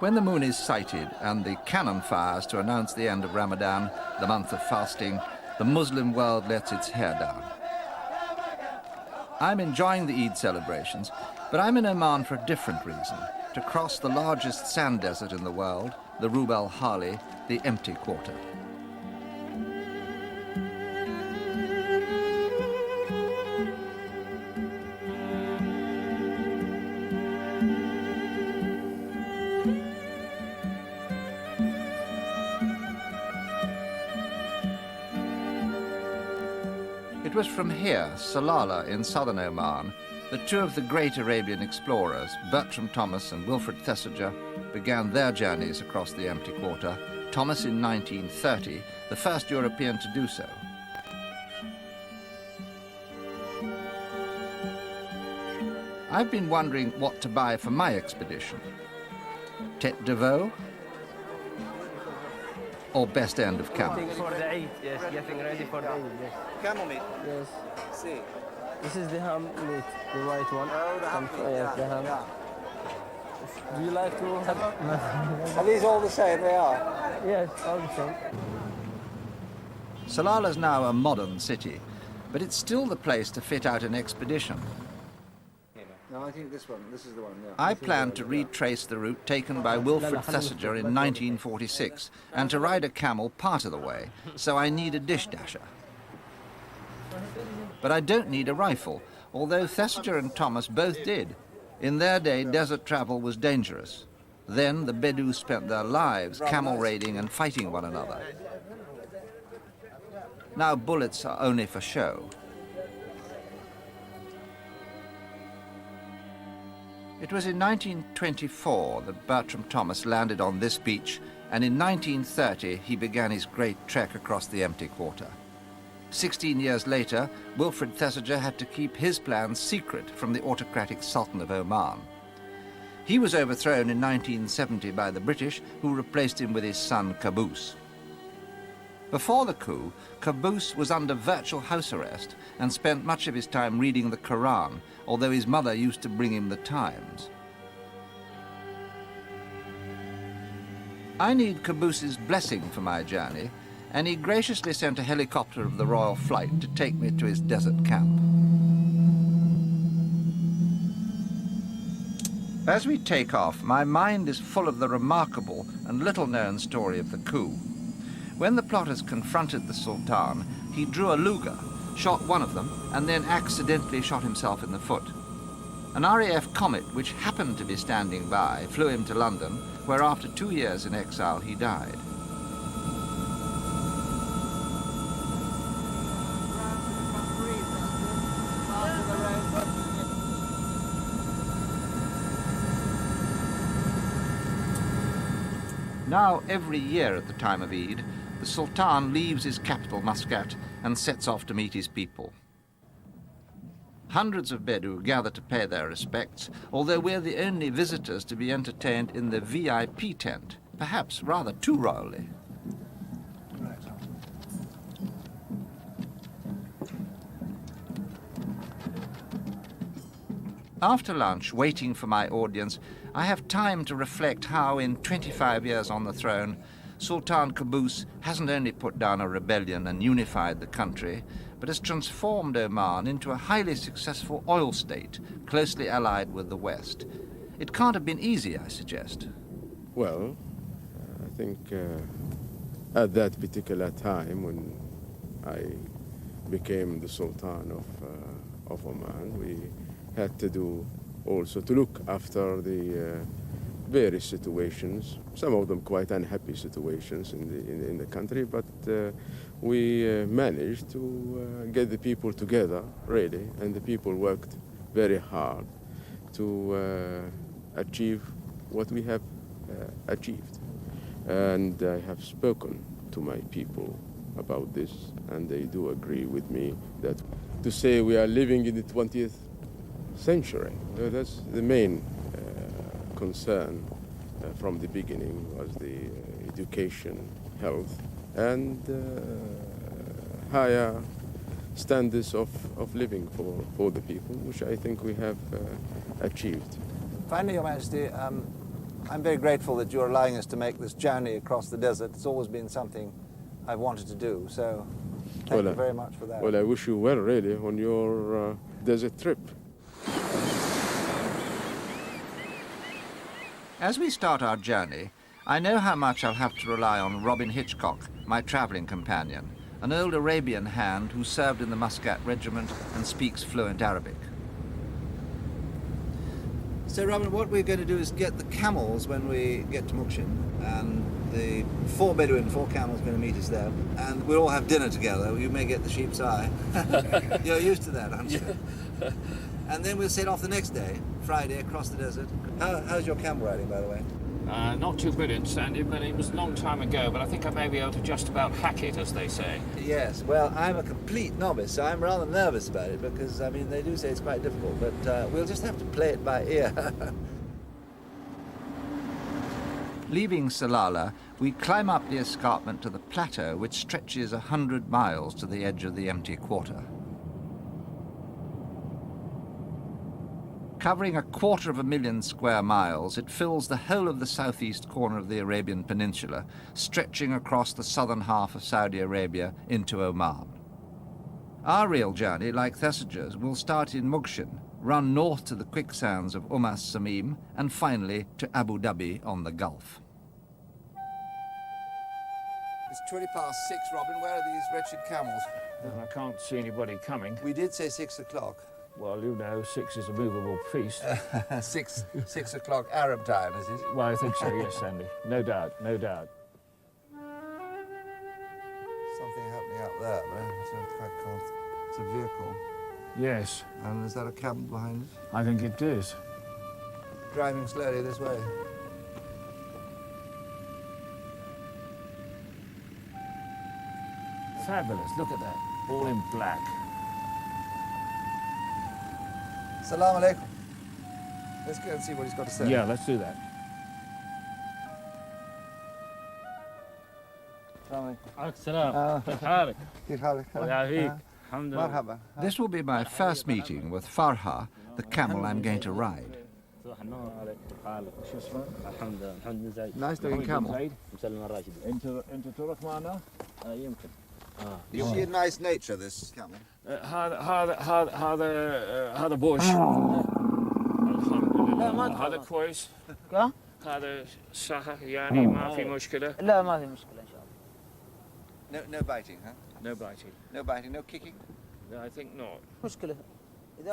When the moon is sighted and the cannon fires to announce the end of Ramadan, the month of fasting, the Muslim world lets its hair down. I'm enjoying the Eid celebrations, but I'm in Oman for a different reason, to cross the largest sand desert in the world, the Rub al-Khali, the empty quarter. It was from here, Salalah in southern Oman, that two of the great Arabian explorers, Bertram Thomas and Wilfrid Thesiger, began their journeys across the empty quarter, Thomas in 1930, the first European to do so. I've been wondering what to buy for my expedition. Tête de veau or best end of camel? For the Eid, yes, getting ready for the Eid, yes. Camel meat? Yes. See. This is the ham meat, the white one. Oh, the ham. Yes, the ham. Yeah. Do you like to have... Are these all the same? They are? Yes, all the same. Salalah is now a modern city, but it's still the place to fit out an expedition. No, I think this is the one, yeah. I planned to retrace the route taken by Wilfrid Thesiger in 1946 and to ride a camel part of the way, so I need a dish dasher. But I don't need a rifle, although Thesiger and Thomas both did. In their day, desert travel was dangerous. Then the Bedu spent their lives camel raiding and fighting one another. Now bullets are only for show. It was in 1924 that Bertram Thomas landed on this beach, and in 1930 he began his great trek across the empty quarter. 16 years later, Wilfrid Thesiger had to keep his plans secret from the autocratic Sultan of Oman. He was overthrown in 1970 by the British, who replaced him with his son Qaboos. Before the coup, Qaboos was under virtual house arrest and spent much of his time reading the Quran, although his mother used to bring him the Times. I need Qaboos's blessing for my journey, and he graciously sent a helicopter of the Royal Flight to take me to his desert camp. As we take off, my mind is full of the remarkable and little-known story of the coup. When the plotters confronted the Sultan, he drew a Luger, shot one of them, and then accidentally shot himself in the foot. An RAF Comet, which happened to be standing by, flew him to London, where after 2 years in exile he died. Now, every year at the time of Eid, the Sultan leaves his capital, Muscat, and sets off to meet his people. Hundreds of Bedu gather to pay their respects, although we're the only visitors to be entertained in the VIP tent, perhaps rather too royally. After lunch, waiting for my audience, I have time to reflect how, in 25 years on the throne, Sultan Qaboos hasn't only put down a rebellion and unified the country, but has transformed Oman into a highly successful oil state, closely allied with the West. It can't have been easy, I suggest. Well, I think at that particular time when I became the Sultan of Oman, we had to do also to look after the various situations, some of them quite unhappy situations in the country, but we managed to get the people together, really, and the people worked very hard to achieve what we have achieved. And I have spoken to my people about this, and they do agree with me that to say we are living in the 20th century, that's the main concern from the beginning, was the education, health, and higher standards of living for the people, which I think we have achieved. Finally, Your Majesty, I'm very grateful that you're allowing us to make this journey across the desert. It's always been something I've wanted to do, so thank you very much for that. Well, I wish you well, really, on your desert trip. As we start our journey, I know how much I'll have to rely on Robin Hitchcock, my travelling companion, an old Arabian hand who served in the Muscat Regiment and speaks fluent Arabic. So, Robin, what we're going to do is get the camels when we get to Mukshin, and the 4 Bedouin, 4 camels are going to meet us there, and we'll all have dinner together. You may get the sheep's eye. You're used to that, aren't you? And then we'll set off the next day, Friday, across the desert. How's your camel riding, by the way? Not too brilliant, Sandy, but it was a long time ago, but I think I may be able to just about hack it, as they say. Yes, well, I'm a complete novice, so I'm rather nervous about it because, I mean, they do say it's quite difficult, but we'll just have to play it by ear. Leaving Salalah, we climb up the escarpment to the plateau, which stretches 100 miles to the edge of the empty quarter. Covering 250,000 square miles, it fills the whole of the southeast corner of the Arabian Peninsula, stretching across the southern half of Saudi Arabia into Oman. Our real journey, like Thesiger's, will start in Mugshin, run north to the quicksands of Samim, and finally to Abu Dhabi on the Gulf. It's 6:20, Robin. Where are these wretched camels? Well, I can't see anybody coming. We did say 6 o'clock. Well, you know, 6 is a movable feast. 6 o'clock Arab time, is it? Well, I think so, yes, Sandy. No doubt, no doubt. Something happening up there, but I don't quite call it. It's a vehicle. Yes. And is that a camel behind it? I think it is. Driving slowly this way. Fabulous, look at that. All in black. Assalamu alaikum. Let's go and see what he's got to say. Yeah, let's do that. This will be my first meeting with Farha, the camel I'm going to ride. Nice looking camel. You see a nice nature, this camel. هذا بوش هذا كويس هذا صح يعني ما في مشكلة لا ما في مشكلة إن شاء الله. No biting, huh? No biting. No biting, no kicking? I think not. مشكلة.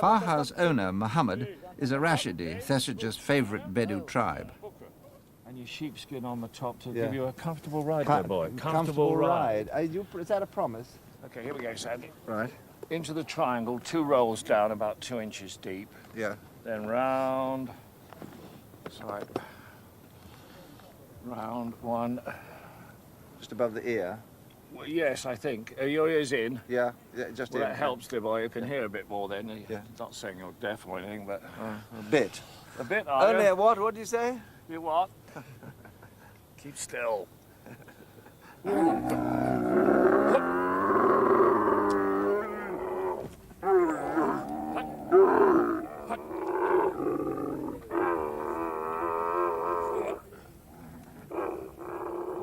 Farha's owner, Muhammad, is a Rashidi, Thesiger's favourite Bedu tribe. And your sheepskin on the top to give you a comfortable ride, there, boy. Comfortable ride. Is that a promise? Okay, here we go, Sandy. Right. Into the triangle, 2 rolls down about 2 inches deep. Yeah. Then round. Sorry. Round 1. Just above the ear. Well, yes, I think. Are your ears in? Yeah, just Well, in. that helps, dear boy. You can hear a bit more then. Yeah. Not saying you're deaf or anything, but... A bit. A bit, are Only you? a what? What do you say? You what? Keep still.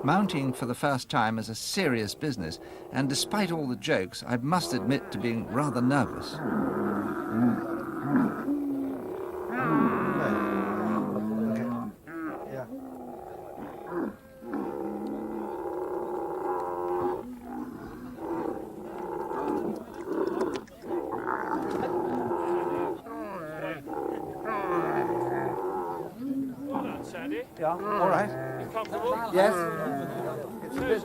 Mounting for the first time is a serious business, and despite all the jokes, I must admit to being rather nervous. Sandy? Yeah, all right. You comfortable? Yes. It's a bit...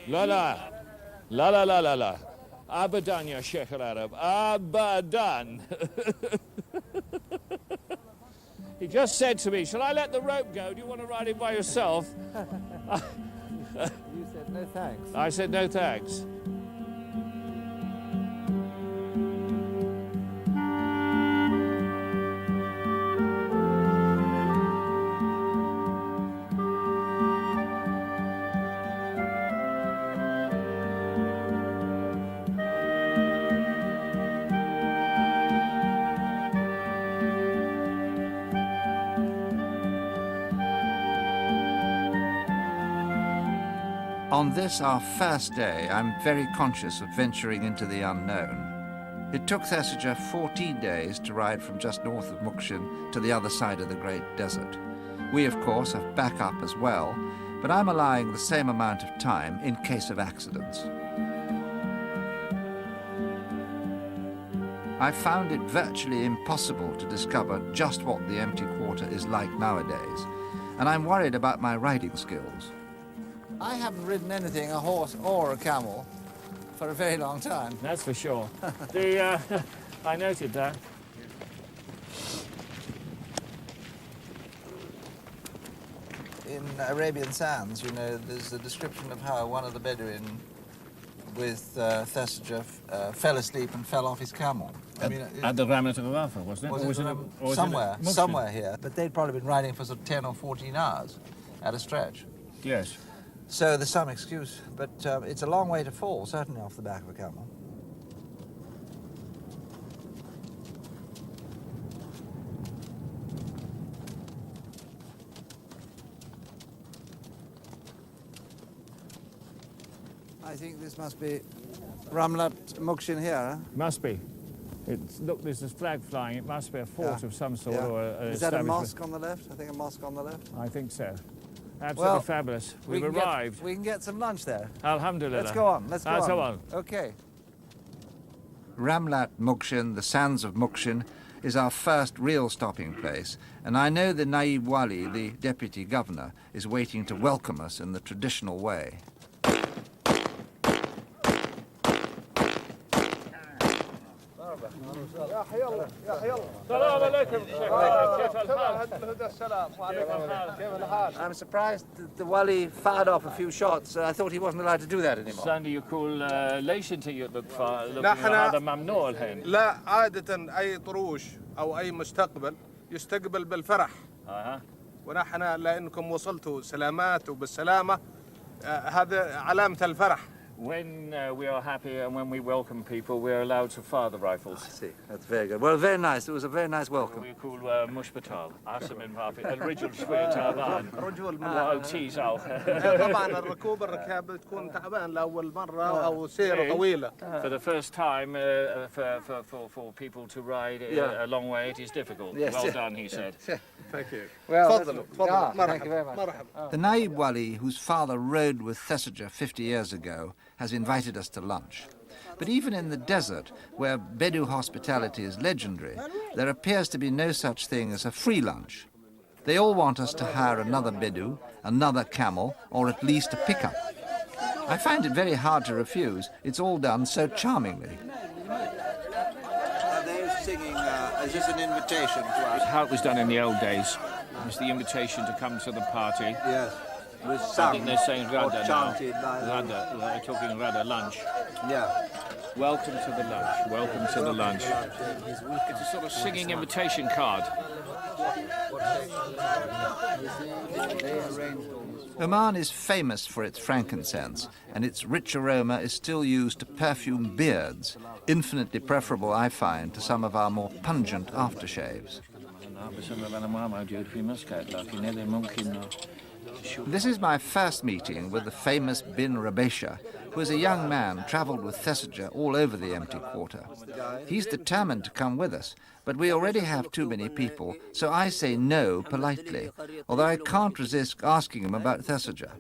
لا لا لا لا لا لا لا أبداً يا شيخ العرب أبداً. He just said to me, shall I let the rope go? Do you want to ride it by yourself? You said no thanks. I said no thanks. On this, our first day, I'm very conscious of venturing into the unknown. It took Thesiger 14 days to ride from just north of Mukshin to the other side of the Great Desert. We, of course, have backup as well, but I'm allowing the same amount of time in case of accidents. I found it virtually impossible to discover just what the empty quarter is like nowadays, and I'm worried about my riding skills. I haven't ridden anything, a horse or a camel, for a very long time. That's for sure. I noted that. In Arabian Sands, you know, there's a description of how one of the Bedouin with Thesiger fell asleep and fell off his camel. I mean, At the Ramat of Rafa, wasn't it? Somewhere here. But they'd probably been riding for sort of 10 or 14 hours at a stretch. Yes. So there's some excuse, but it's a long way to fall, certainly off the back of a camel. I think this must be Ramlat Mukshin here, huh? Must be. Look, there's this flag flying. It must be a fort of some sort. Yeah. Or Is that a mosque on the left? I think a mosque on the left. I think so. Absolutely Well, fabulous. We've arrived. We can get some lunch there. Alhamdulillah. Let's go on. Let's go on. Go on. Okay. Ramlat Mukshin, the sands of Mukshin, is our first real stopping place, and I know the Naib Wali, the deputy governor, is waiting to welcome us in the traditional way. I'm surprised that the Wali fired off a few shots. I thought he wasn't allowed to do that anymore. Sandy يقول ليش انت looking هذا ممنوع الحين؟ لا عادة أي طروش أو أي مستقبل يستقبل بالفرح. ونحن لأنكم وصلتوا سلامات وبالسلامة هذا علامة الفرح. When we are happy and when we welcome people, we are allowed to fire the rifles. I see. That's very good. Well, very nice. It was a very nice welcome. We call مشبتال. عاصم المعافي. الرجل شوي تعبان. وتيزاو. طبعا الركاب تكون تعبان لأول مرة أو سيرة طويلة. For the first time, for people to ride a long way, it is difficult. Yes. Well done, he said. Thank you. Well, تفضل. thank you very much. مرحبا. The Naib Wali, whose father rode with Thesiger 50 years ago, has invited us to lunch. But even in the desert, where Bedu hospitality is legendary, there appears to be no such thing as a free lunch. They all want us to hire another Bedu, another camel, or at least a pickup. I find it very hard to refuse. It's all done so charmingly. Are they singing, is this an invitation to us? How it was done in the old days. It was the invitation to come to the party. Yes. With I think they're saying Rada now. chanted by Rada, they're talking Rada, lunch. Yeah. Welcome to the lunch, welcome to the lunch. It's a sort of singing invitation card. Oman is famous for its frankincense, and its rich aroma is still used to perfume beards, infinitely preferable, I find, to some of our more pungent aftershaves. This is my first meeting with the famous Bin Rabesha, who as a young man travelled with Thesiger all over the empty quarter. He's determined to come with us, but we already have too many people, so I say no politely, although I can't resist asking him about Thesiger.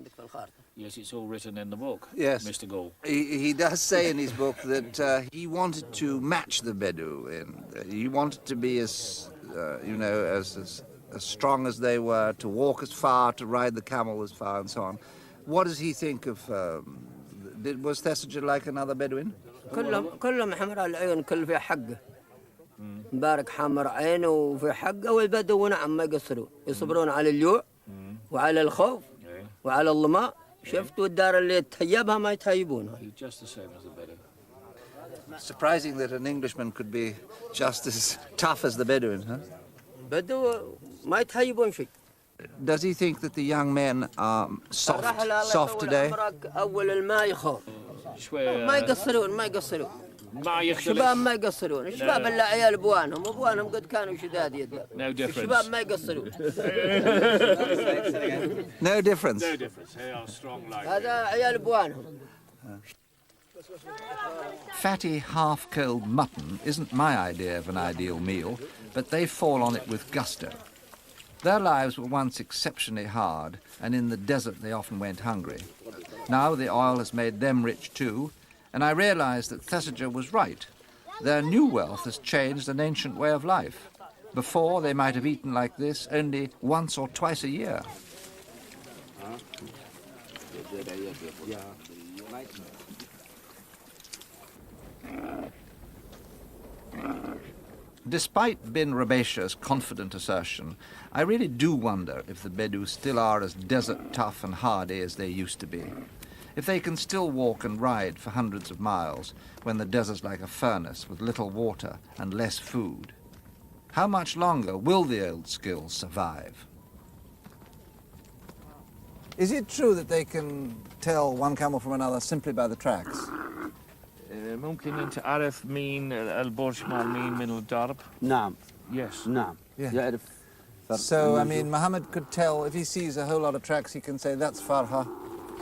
Yes, it's all written in the book, Yes. Mr. Gall. He does say in his book that he wanted to match the Bedu. He wanted to be as strong as they were, to walk as far, to ride the camel as far, and so on. What does he think of... was Thesiger like another Bedouin? كلهم حمراء العين كل في حقه مبارك حمر عينه وفي حقه والبدو نعم ما يقصروا يصبرون على الجوع وعلى الخوف وعلى الظماء شفتوا الدار اللي تهيبها ما يتهيبونها. Just the same as the Bedu. Surprising that an Englishman could be just as tough as the Bedouin, huh? بدو ما يتهيبون شيء. Does he think that the young men are soft today? أول الماء يخاف ما يقصرون ما يختلف. الشباب ما يقصرون، الشباب الا عيال ابوانهم قد كانوا شداد يد. No difference. الشباب ما يقصرون. No difference. No difference. They are strong like. هذا عيال ابوانهم. Fatty, half-cold mutton isn't my idea of an ideal meal, but they fall on it with gusto. Their lives were once exceptionally hard, and in the desert they often went hungry. Now the oil has made them rich too, and I realize that Thesiger was right. Their new wealth has changed an ancient way of life. Before, they might have eaten like this only once or twice a year. Despite bin Rabesha's confident assertion, I really do wonder if the Bedu still are as desert tough and hardy as they used to be. If they can still walk and ride for hundreds of miles when the desert's like a furnace with little water and less food. How much longer will the old skills survive? Is it true that they can tell one camel from another simply by the tracks? ممكن أنت تعرف مين البرج مال مين من الدرب؟ نعم. Yes. نعم. Yeah. يعرف. So, I mean, Muhammad could tell, if he sees a whole lot of tracks, he can say, that's Farha.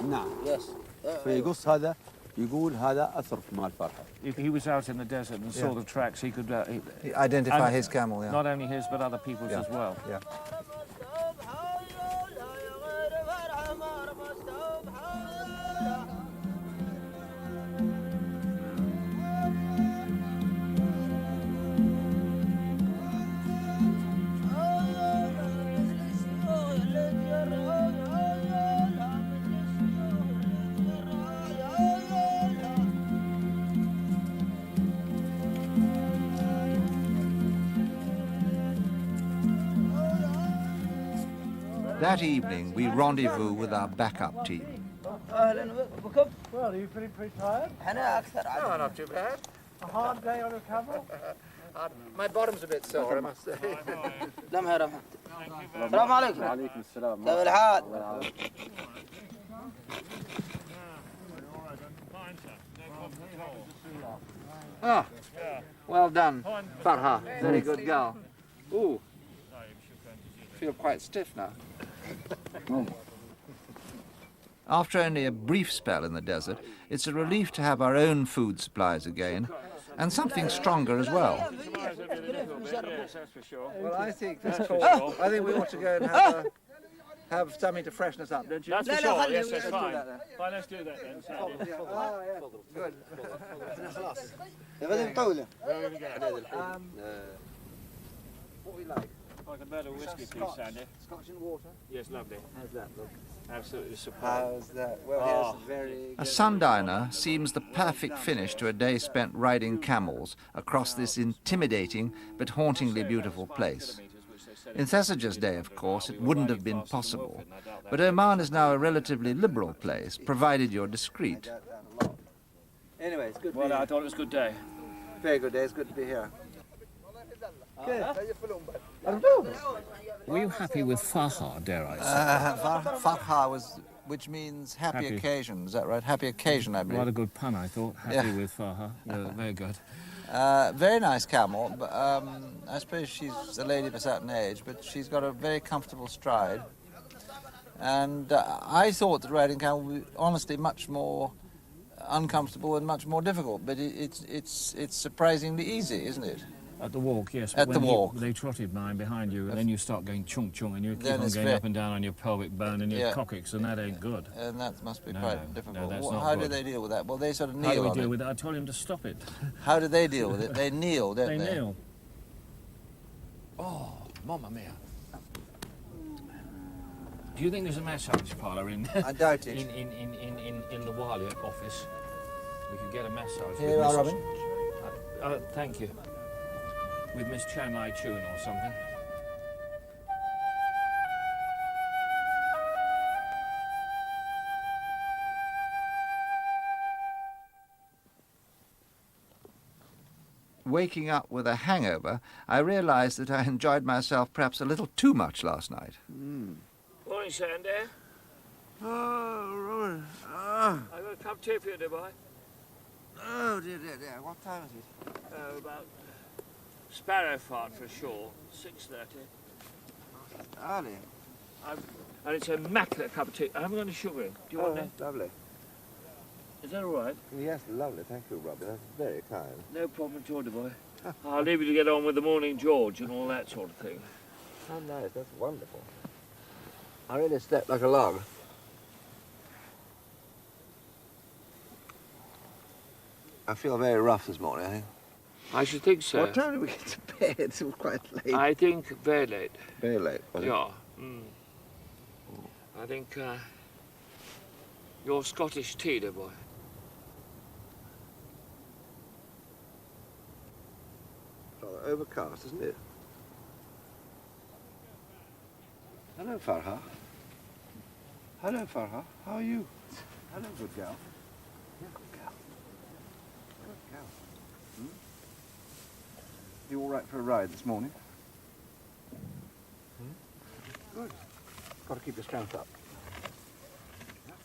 نعم. Yes. فيقص هذا يقول هذا أثر مال فرحة. If he was out in the desert and saw the tracks, he could He identify and his camel, yeah. not only his but other people's Yeah. as well. Yeah. That evening, we rendezvous with our backup team. اهلا بكم. Well, are you feeling pretty tired? احنا اكثر. No, not too bad. A hard day on a camel? My bottom's a bit sore, I must say. لم هي رمحة. السلام عليكم. وعليكم السلام. كيف الحال؟ Ah, well done, Farha. Very good girl. Ooh, feel quite stiff now. After only a brief spell in the desert, it's a relief to have our own food supplies again, and something stronger as well. Yes, that's for sure. Well, I think this call, I think we ought to go and have something to freshen us up, don't you? That's for لا، sure. خلي- Yes, that's let's do fine. that then. Fine, let's do that then. Sandy. Good. غدا طولة. Where are we going? What we like? Like a bottle of whiskey, please, Sandy. Scotch and water. Yes, lovely. How's that look? Absolutely superb. How's that? Well, Oh. here's very A sundowner seems the perfect finish to a day spent riding camels across this intimidating but hauntingly beautiful place. In Thesiger's day, of course, it wouldn't have been possible, but Oman is now a relatively liberal place, provided you're discreet. Anyway, it's good to be Well, I here. thought it was a good day. Very good day. It's good to be here. Were you happy with Farha, dare I say? Farha was, which means happy Happy. occasion. Is that right? Happy occasion, I believe. What a good pun, I thought. Happy Yeah. with Farha. Yeah, very good. Very nice camel, but I suppose she's a lady of a certain age, but she's got a very comfortable stride. And I thought that riding camel would be honestly much more uncomfortable and much more difficult, but it's surprisingly easy, isn't it? At the walk, yes. At When the walk. They trotted mine behind you, and then you start going chung chung, and you keep Then on it's going very- up and down on your pelvic bone and your Yeah. coccyx, and that ain't good. And that must be No, quite no, difficult. that's Well, not how do good. they deal with that? Well, they sort of How do kneel we on deal it. with it? I told him to stop it. How do they deal with it? They kneel, don't They they? kneel. Oh, mamma mia. Do you think there's a massage parlour in I doubt it. in the Wali office? We could get a massage. Here you with are, Mrs. Robin. Thank you. With Miss Chan Lai Chun or something. Waking up with a hangover, I realized that I enjoyed myself perhaps a little too much last night. Morning, Sandy. Oh, Robin. I got a cup of tea for you, do I? Oh, dear, dear, dear. What time is it? About sparrow fart for sure, 6:30. Early. And it's a immaculate cup of tea. I haven't got any sugar in. Do you want that? Lovely. Is that all right? Yes, lovely. Thank you, Robin. That's very kind. No problem at all, boy. I'll leave you to get on with the morning George and all that sort of thing. How nice. That's wonderful. I really slept like a log. I feel very rough this morning, I think. I should think so. What time did we get to bed? It was quite late. I think very late. Very late, was it? Yeah. I think you're Scottish tea, dear boy. Rather overcast, isn't it? Hello, Farha. Hello, Farha. How are you? Hello, good girl. Yeah, good girl. Good girl. You all right for a ride this morning? Good. Got to keep your strength up.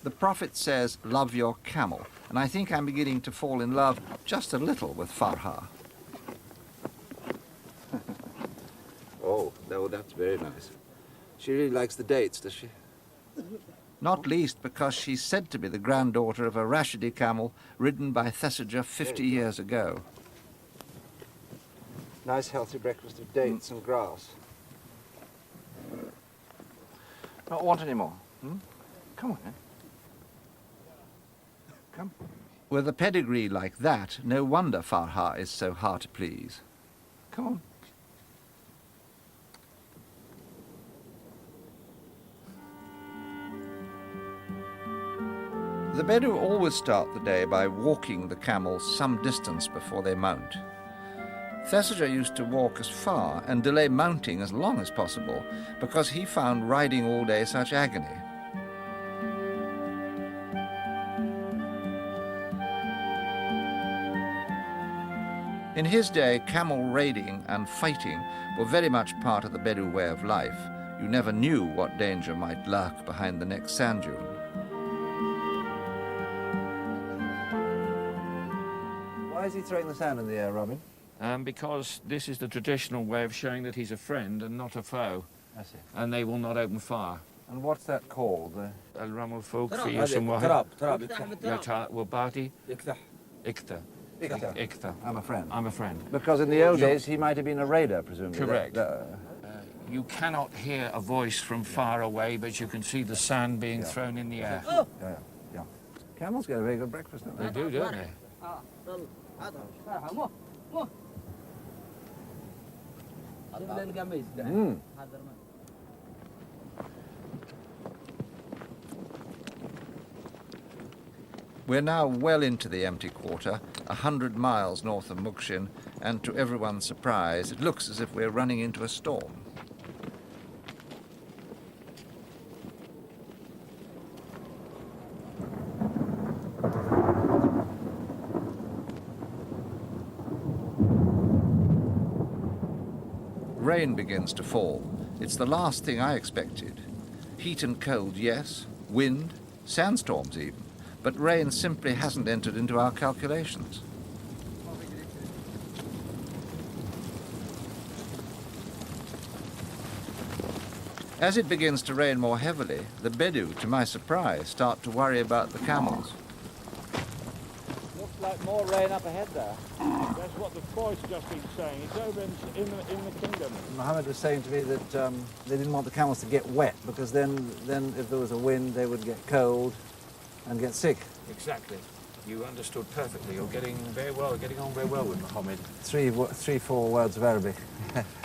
The Prophet says, love your camel, and I think I'm beginning to fall in love just a little with Farha. Oh, no, that's very nice. She really likes the dates, does she? Not least because she's said to be the granddaughter of a Rashidi camel ridden by Thesiger 50 years ago. Nice healthy breakfast of dates and grass. Not want any more? Come on, then. Come. With a pedigree like that, no wonder Farha is so hard to please. Come on. The Bedu always start the day by walking the camels some distance before they mount. Thesiger used to walk as far and delay mounting as long as possible because he found riding all day such agony. In his day, camel raiding and fighting were very much part of the Bedu way of life. You never knew what danger might lurk behind the next sand dune. Why is he throwing the sand in the air, Robin? Because this is the traditional way of showing that he's a friend and not a foe. I see. And they will not open fire. And what's that called? الرمل فوق في اسم واحد. يا وباتي إكتا. Iktha. I'm a friend. I'm a friend. Because in the old days, he might have been a raider, presumably. Correct. You cannot hear a voice from far away, but you can see the sand being thrown in the air. Yeah. Camels get a very good breakfast, don't They do, don't they? We're now well into the empty quarter, 100 miles north of Mukshin, and to everyone's surprise, it looks as if we're running into a storm. Rain begins to fall. It's the last thing I expected. Heat and cold, yes. Wind, sandstorms even. But rain simply hasn't entered into our calculations. As it begins to rain more heavily, the Bedu, to my surprise, start to worry about the camels. Looks like more rain up ahead there. That's what the boys have just been saying. It's over in the kingdom. Mohammed was saying to me that they didn't want the camels to get wet because then if there was a wind, they would get cold and get sick. Exactly. You understood perfectly. You're getting on very well with Mohammed. Three, 4 words of Arabic.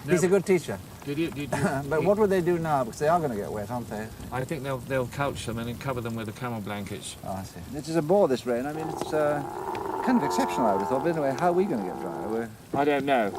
He's a good teacher. Did you? But what would they do now? Because they are going to get wet, aren't they? I think they'll couch them and then cover them with the camel blankets. Oh, I see. It is a bore, this rain. I mean, it's kind of exceptional, I would have thought. But anyway, how are we going to get dry? I don't know.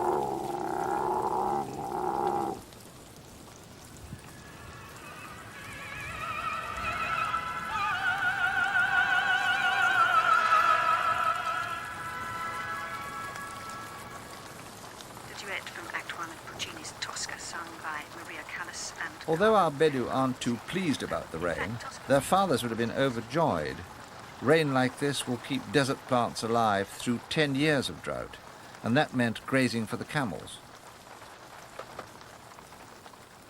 Although our Bedu aren't too pleased about the rain, their fathers would have been overjoyed. Rain like this will keep desert plants alive through 10 years of drought, and that meant grazing for the camels.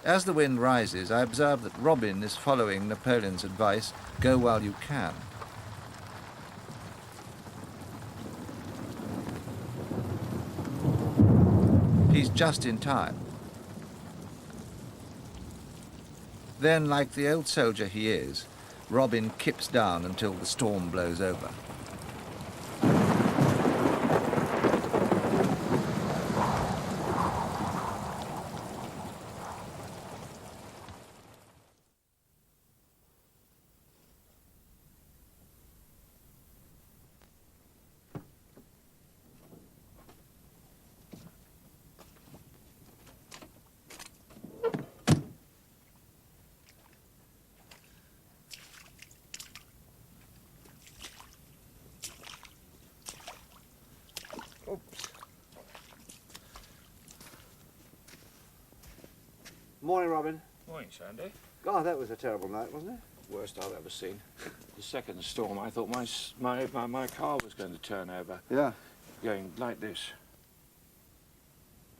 As the wind rises, I observe that Robin is following Napoleon's advice, go while you can. He's just in time. Then, like the old soldier he is, Robin kips down until the storm blows over. Morning, Robin. Morning, Sandy. God, that was a terrible night, wasn't it? Worst I've ever seen. The second storm, I thought my car was going to turn over. Yeah. Going like this.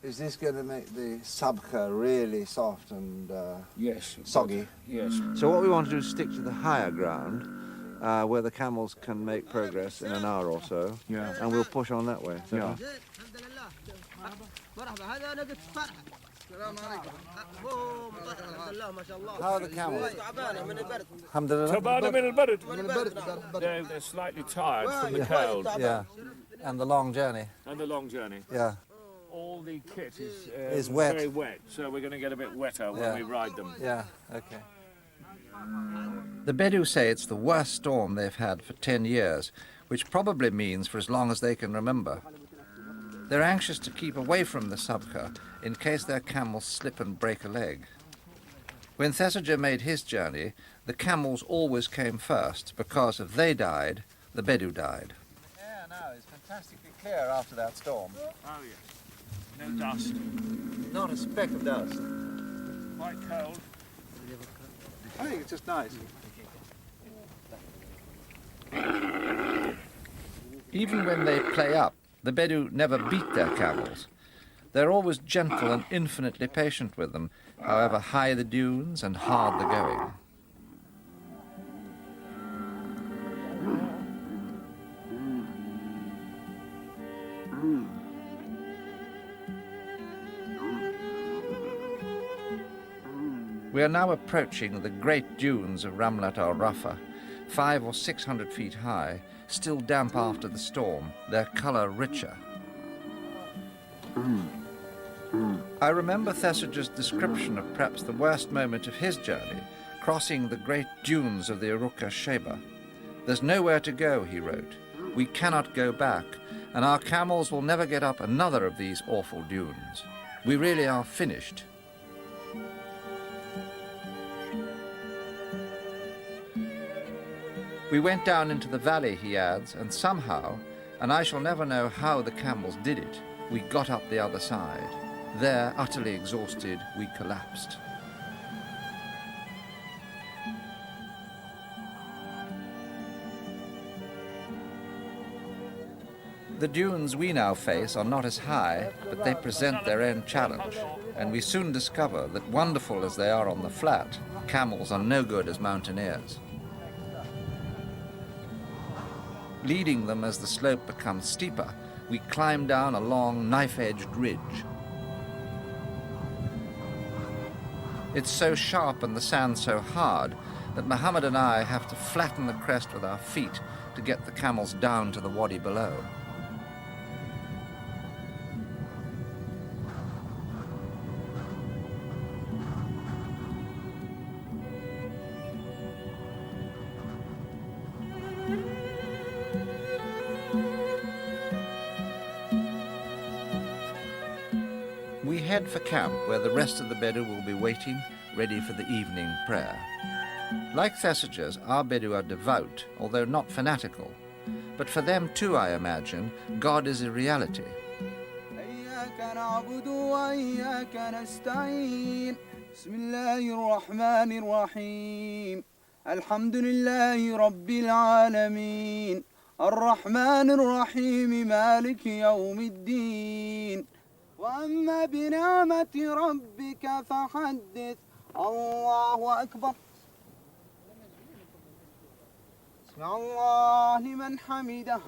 Is this going to make the sabkha really soft and Yes. soggy? Yes. So what we want to do is stick to the higher ground, where the camels can make progress in an hour or so. Yeah. And we'll push on that way. So Yeah. how are the camels? They're slightly tired from the cold. Yeah. And the long journey. And the long journey. Yeah. All the kit Is wet. very wet, so we're going to get a bit wetter when we ride them. Yeah. Okay. The Bedu say it's the worst storm they've had for 10 years, which probably means for as long as they can remember. They're anxious to keep away from the sabkha in case their camels slip and break a leg. When Thesiger made his journey, the camels always came first, because if they died, the Bedu died. The air now is fantastically clear after that storm. Oh, yes. No dust. Not a speck of dust. Quite cold. I think it's just nice. Even when they play up, the Bedu never beat their camels. They're always gentle and infinitely patient with them, however high the dunes and hard the going. We are now approaching the great dunes of Ramlat al-Rafa, 500 or 600 feet high, still damp after the storm, their colour richer. I remember Thesiger's description of perhaps the worst moment of his journey, crossing the great dunes of the Aruka Sheba. There's nowhere to go, he wrote. We cannot go back, and our camels will never get up another of these awful dunes. We really are finished. We went down into the valley, he adds, and somehow, and I shall never know how the camels did it, we got up the other side. There, utterly exhausted, we collapsed. The dunes we now face are not as high, but they present their own challenge, and we soon discover that, wonderful as they are on the flat, camels are no good as mountaineers. Leading them as the slope becomes steeper, we climb down a long, knife-edged ridge. It's so sharp and the sand so hard that Mohammed and I have to flatten the crest with our feet to get the camels down to the wadi below. We head for camp, where the rest of the Bedu will be waiting, ready for the evening prayer. Like Thesiger's, our Bedu are devout, although not fanatical. But for them too, I imagine, God is a reality. الحمد لله رب العالمين الرحمن الرحيم مالك يوم الدين وأما بنعمة ربك فحدث الله أكبر سمع الله لمن حمده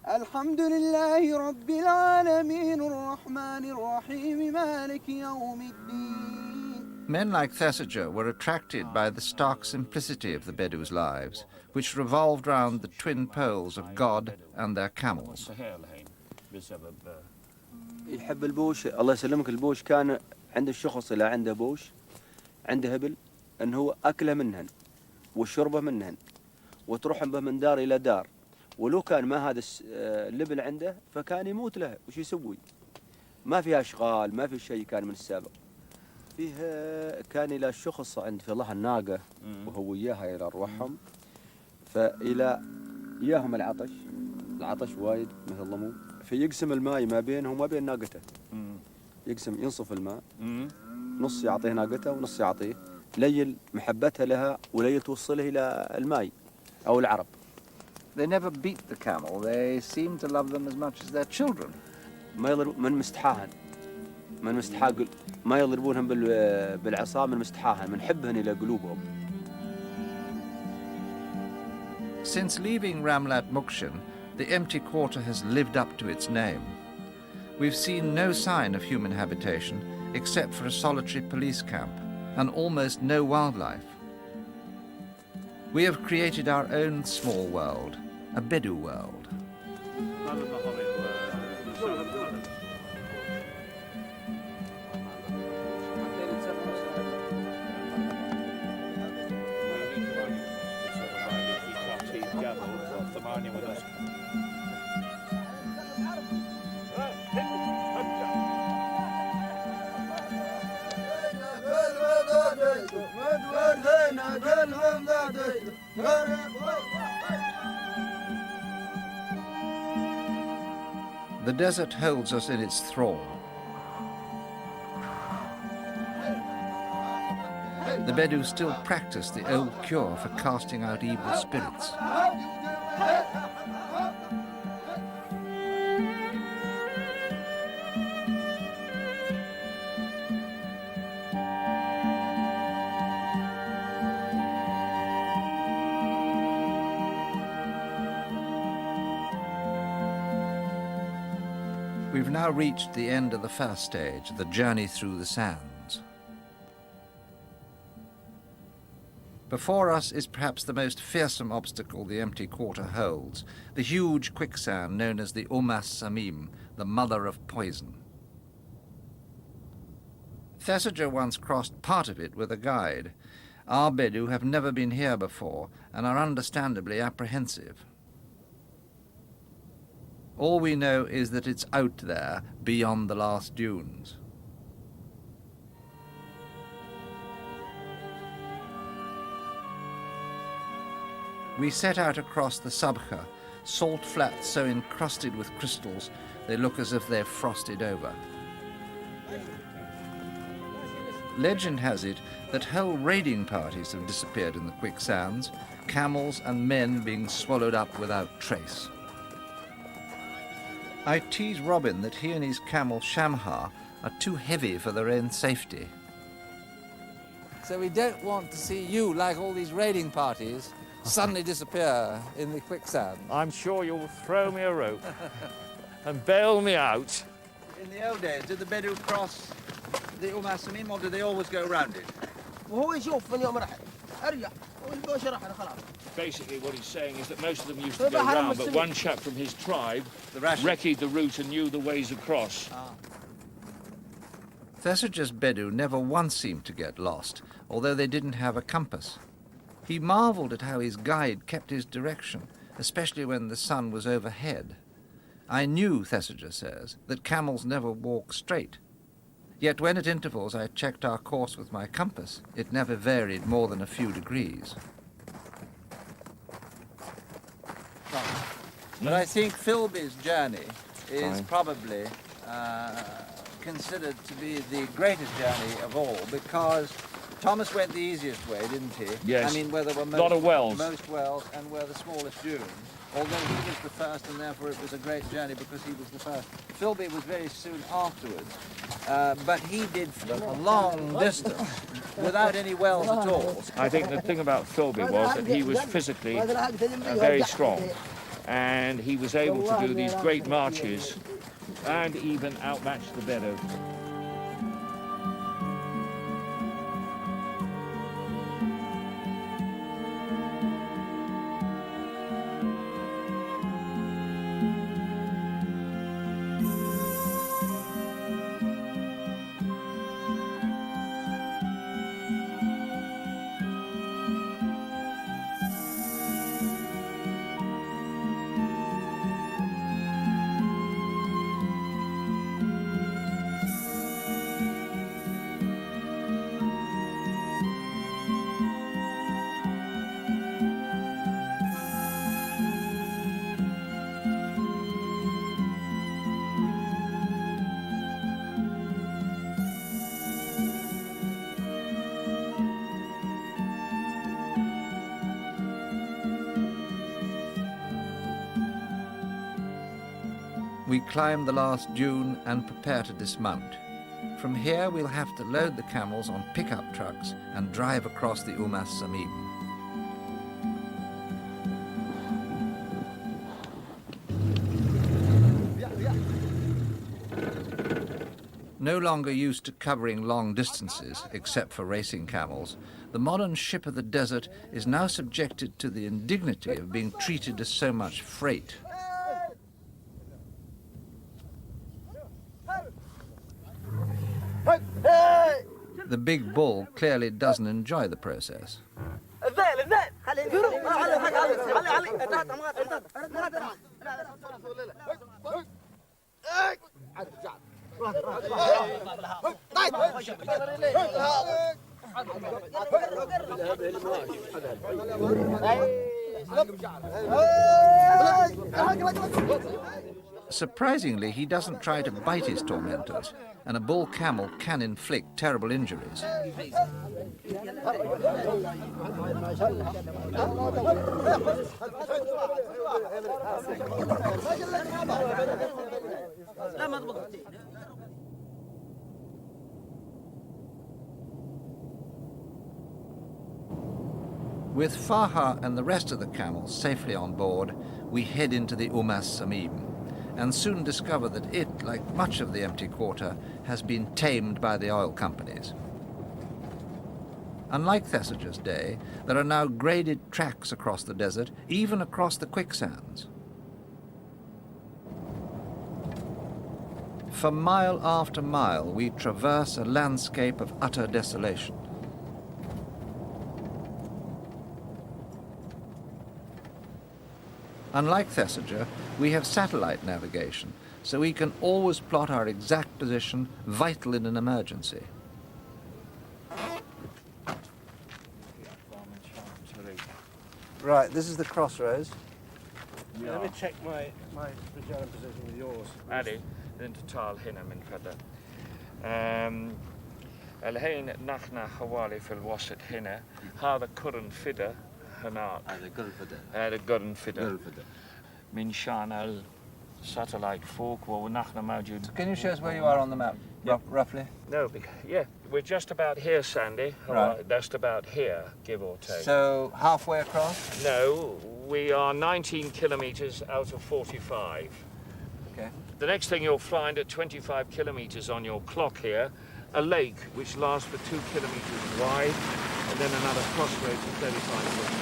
الحمد لله رب العالمين الرحمن الرحيم مالك يوم الدين. Men like Thesiger were attracted by the stark simplicity of the Bedou's lives, which revolved round the twin poles of God and their camels. يحب البوش الله يسلمك البوش كان عند الشخص اللي عنده بوش عنده هبل أنه هو أكله منهن والشربه منهن وتروح به من دار إلى دار ولو كان ما هذا اللبل عنده فكان يموت له وش يسوي ما فيها أشغال ما في شيء كان من السابق فيه كان إلى الشخص عند في الله الناقة وهو وياها إلى أرواحهم فإلى إياهم العطش وايد مثل ضمو فيقسم الماء ما بينه وما بين ناقته يقسم ينصف الماء نص يعطيه ناقته ونص يعطيه ليل محبتها لها وليل توصله إلى الماء أو العرب. They never beat the camel. They seem to love them as much as their children. ما يضرب من مستحاهن من مستحاه ما يضربونهم بالعصا من مستحاهن من حبهن إلى قلوبهم. Since leaving Ramlat Mukshin, the empty quarter has lived up to its name. We've seen no sign of human habitation except for a solitary police camp and almost no wildlife. We have created our own small world, a Bedu world. The desert holds us in its thrall. The Bedu still practice the old cure for casting out evil spirits. We've now reached the end of the first stage, the journey through the sands. Before us is perhaps the most fearsome obstacle the empty quarter holds, the huge quicksand known as the Samim, the mother of poison. Thesiger once crossed part of it with a guide. Our Bedu have never been here before and are understandably apprehensive. All we know is that it's out there, beyond the last dunes. We set out across the Sabkha, salt flats so encrusted with crystals they look as if they're frosted over. Legend has it that whole raiding parties have disappeared in the quicksands, camels and men being swallowed up without trace. I tease Robin that he and his camel Shamha are too heavy for their own safety. So we don't want to see you, like all these raiding parties, suddenly disappear in the quicksand. I'm sure you'll throw me a rope and bail me out. In the old days, did the Bedu cross the Samim or did they always go around it? Basically what he's saying is that most of them used to go round, but one chap from his tribe recce'd the route and knew the ways across. Thesiger's Bedu never once seemed to get lost, although they didn't have a compass. He marvelled at how his guide kept his direction, especially when the sun was overhead. I knew, Thesiger says, that camels never walk straight. Yet when at intervals I checked our course with my compass, it never varied more than a few degrees. But I think Philby's journey is probably considered to be the greatest journey of all, because Thomas went the easiest way, didn't he? Yes. I mean, where there were Lot of wells. most wells and where the smallest dunes. Although he was the first, and therefore it was a great journey because he was the first. Philby was very soon afterwards, but he did a long distance without any wells at all. I think the thing about Philby was that he was physically very strong, and he was able to do these great marches and even outmatch the Bedu. We climb the last dune and prepare to dismount. From here we'll have to load the camels on pickup trucks and drive across the Samim. No longer used to covering long distances, except for racing camels, the modern ship of the desert is now subjected to the indignity of being treated as so much freight. The big bull clearly doesn't enjoy the process. Surprisingly, he doesn't try to bite his tormentors, and a bull camel can inflict terrible injuries. With Farha and the rest of the camels safely on board, we head into the Samim, and soon discover that it, like much of the empty quarter, has been tamed by the oil companies. Unlike Thesiger's day, there are now graded tracks across the desert, even across the quicksands. For mile after mile, we traverse a landscape of utter desolation. Unlike Thesiger, we have satellite navigation, so we can always plot our exact position, vital in an emergency. Right, this is the crossroads. Yeah. Let me check my Magellan position with yours. Ali, انت تعال هنا من فدا. الحين نحن حوالي في الوسط هنا. هذا قرن فدا هناك. هذا قرن فدا. من شان الساتلايت فوق ونحن موجود. Can you show us where you are on the map, roughly? No, yeah, we're just about here, Sandy. Right. Just about here, give or take. So halfway across? No, we are 19 kilometers out of 45. Okay. The next thing you'll find at 25 kilometers on your clock here, a lake which lasts for 2 kilometers wide, and then another crossroads of 35.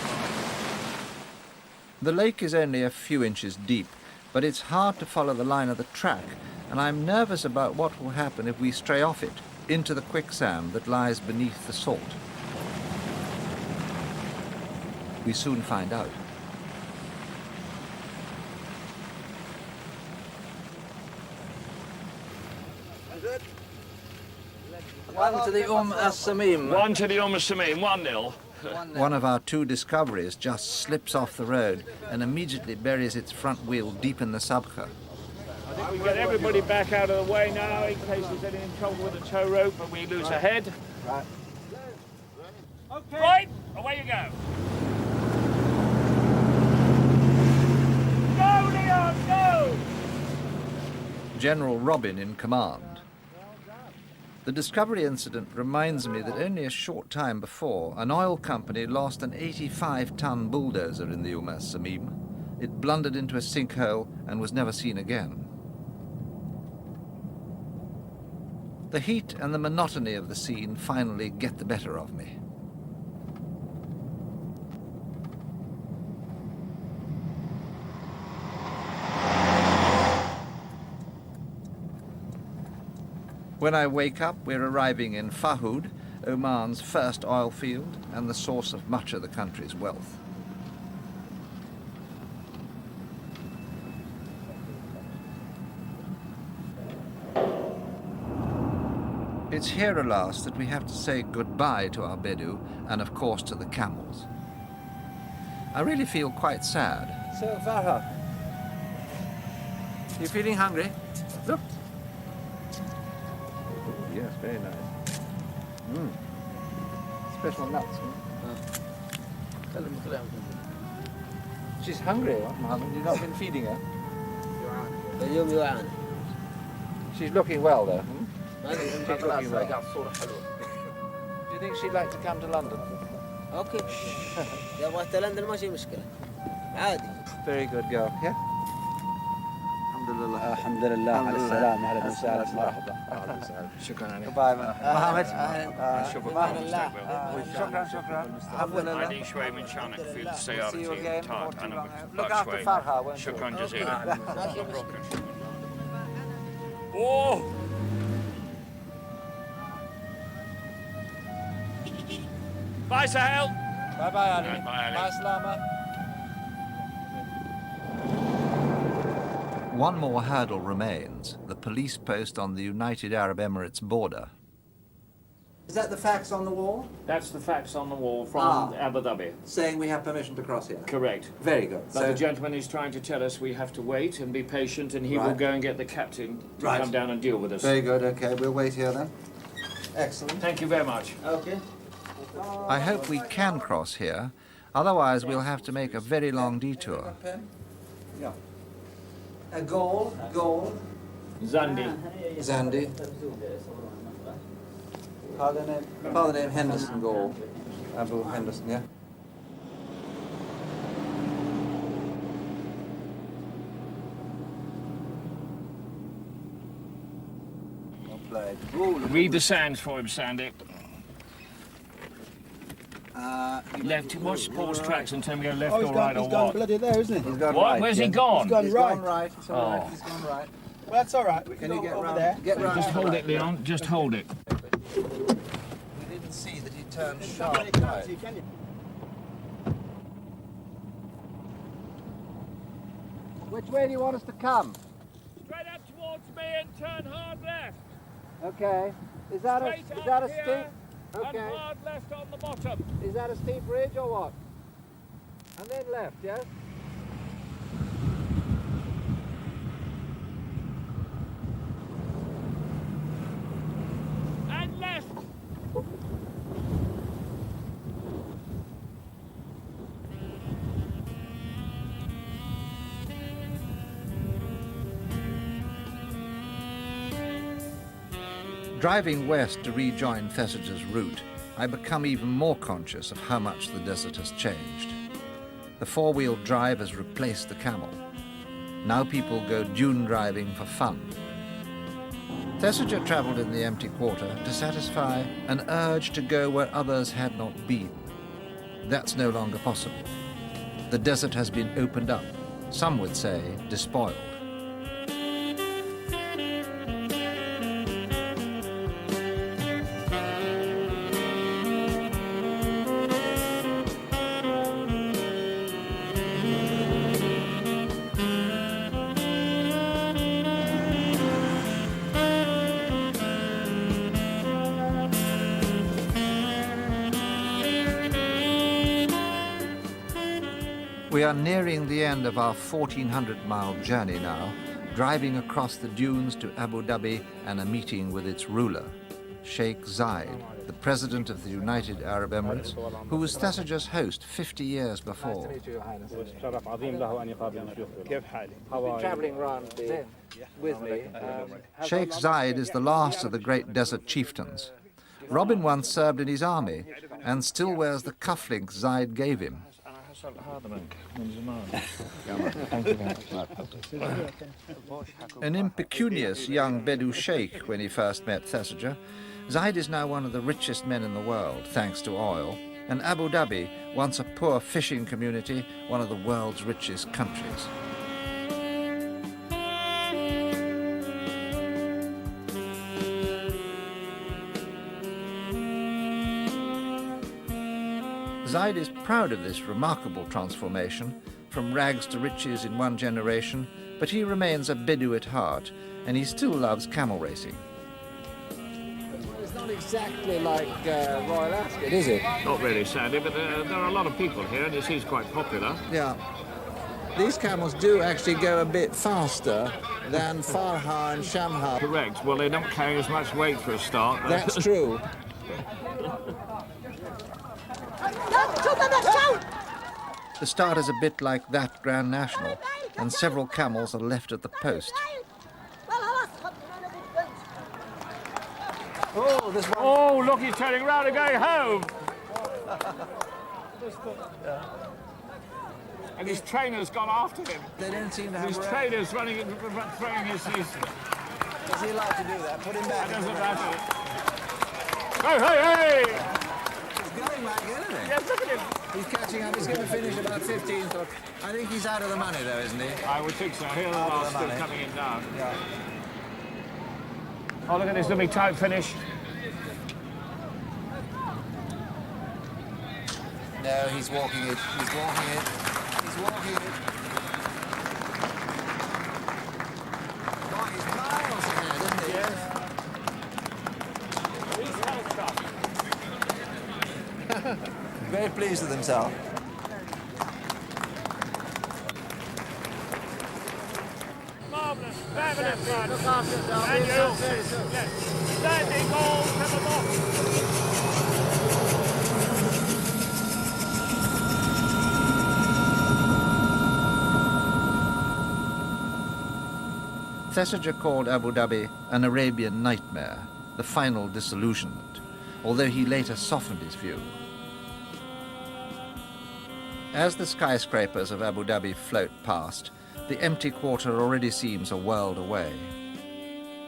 The lake is only a few inches deep, but it's hard to follow the line of the track, and I'm nervous about what will happen if we stray off it, into the quicksand that lies beneath the salt. We soon find out. One to the Samim. One to the Samim, 1-0. One of our two discoveries just slips off the road and immediately buries its front wheel deep in the sabkha. I think we get everybody back out of the way now in case there's any trouble with the tow rope, but we lose a head. Right. Okay. Right, away you go. Go, Leon, go! General Robin in command. The discovery incident reminds me that only a short time before, an oil company lost an 85-ton bulldozer in the Samim. It blundered into a sinkhole and was never seen again. The heat and the monotony of the scene finally get the better of me. When I wake up, we're arriving in Fahud, Oman's first oil field and the source of much of the country's wealth. It's here, alas, that we have to say goodbye to our Bedu and, of course, to the camels. I really feel quite sad. So, Farha, You feeling hungry? Look. Yes, very nice. Special nuts. She's hungry, Mohammed. You've not been feeding her. She's looking well, though. She's looking well. Do you think she'd like to come to London? اوكي اذا بغيت لندن ماشي مشكله عادي. Very good girl. Yeah. الحمد لله على السلامة. أهلا وسهلا مرحبا. شكرا عليك. محمد. شكرا. علي شوي من شانك في سيارتي. أنا Look after Farha, won't you? شكرا جزيلا. أوه. Bye, Sahel. Bye-bye, Ali. Bye, Ali. Bye, Salama. One more hurdle remains, the police post on the United Arab Emirates border. Is that the fax on the wall? That's the fax on the wall from Abu Dhabi. Saying we have permission to cross here? Correct. Very good. But the gentleman is trying to tell us we have to wait and be patient, and he will go and get the captain to come down and deal with us. Very good, okay. We'll wait here then. Excellent. Thank you very much. Okay. I hope we can cross here, otherwise we'll have to make a very long detour. Yeah. Gall. Zandi. Zandi. Father name Henderson Gall. Abu Henderson, yeah. Read the signs for him, Sandy. Left. Watch Paul's tracks and tell me go left or right or what. He's gone bloody there, isn't he? He's gone What? right. Where's he gone? He's gone He's right. gone right. It's all right. He's gone right. Well, that's all right. We can you go get over round? there. Get round. Just hold it, Leon. Just hold it. We didn't see that he turned sharp right. Can you? Which way do you want us to come? Straight up towards me and turn hard left. Okay. Is that a steep? Okay. And hard left on the bottom. Is that a steep ridge or what? And then left, yes? And left. Driving west to rejoin Thesiger's route, I become even more conscious of how much the desert has changed. The four-wheel drive has replaced the camel. Now people go dune driving for fun. Thesiger travelled in the empty quarter to satisfy an urge to go where others had not been. That's no longer possible. The desert has been opened up, some would say despoiled. We are nearing the end of our 1,400-mile journey now, driving across the dunes to Abu Dhabi and a meeting with its ruler, Sheikh Zayed. the President of the United Arab Emirates, who was Thesiger's host 50 years before. Traveling around with me. Sheikh Zayed is the last of the great desert chieftains. Robin once served in his army and still wears the cufflinks Zayed gave him. An impecunious young Bedu sheikh when he first met Thesiger, Zayed is now one of the richest men in the world, thanks to oil, and Abu Dhabi, once a poor fishing community, one of the world's richest countries. Zayed is proud of this remarkable transformation, from rags to riches in one generation, but he remains a Bedu at heart, and he still loves camel racing. It's not exactly like Royal Ascot, is it? Not really, sadly, but there are a lot of people here, and it is quite popular. Yeah. These camels do actually go a bit faster than Farha and Shamha. Correct. Well, they don't carry as much weight for a start. That's true. The start is a bit like that Grand National, and several camels are left at the post. Oh, this one. Oh, look, he's turning round and going home. And his trainer's gone after him. They don't seem to have His rags. trainer's throwing his... Does he like to do that? Put him back. That doesn't matter. Hey, hey, hey! He's going back, isn't he? Yes, look at him. He's catching up. He's going to finish about 15th. Or... I think he's out of the money, though, isn't he? I would think so. Here the last the two money. coming in now. Yeah. Oh, look at this lovely tight finish. No, he's walking it. He's walking it. He's walking it. Oh, he's miles ahead, isn't he? Yes. Very pleased with himself. Marvellous, fabulous run. Look after yourself. And you. Yes. Standing goal to the box. Thesiger called Abu Dhabi an Arabian nightmare, the final disillusionment, although he later softened his view. As the skyscrapers of Abu Dhabi float past, the empty quarter already seems a world away.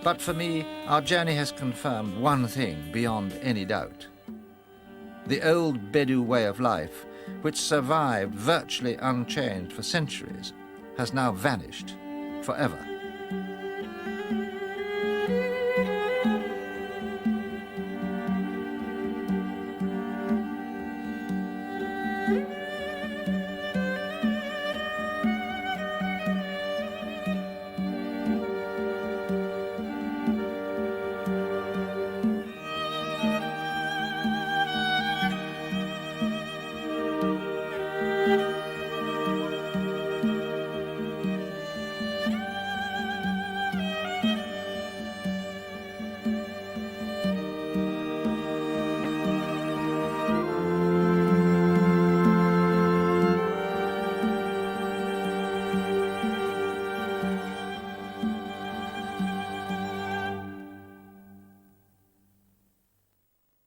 But for me, our journey has confirmed one thing beyond any doubt. The old Bedu way of life, which survived virtually unchanged for centuries, has now vanished forever.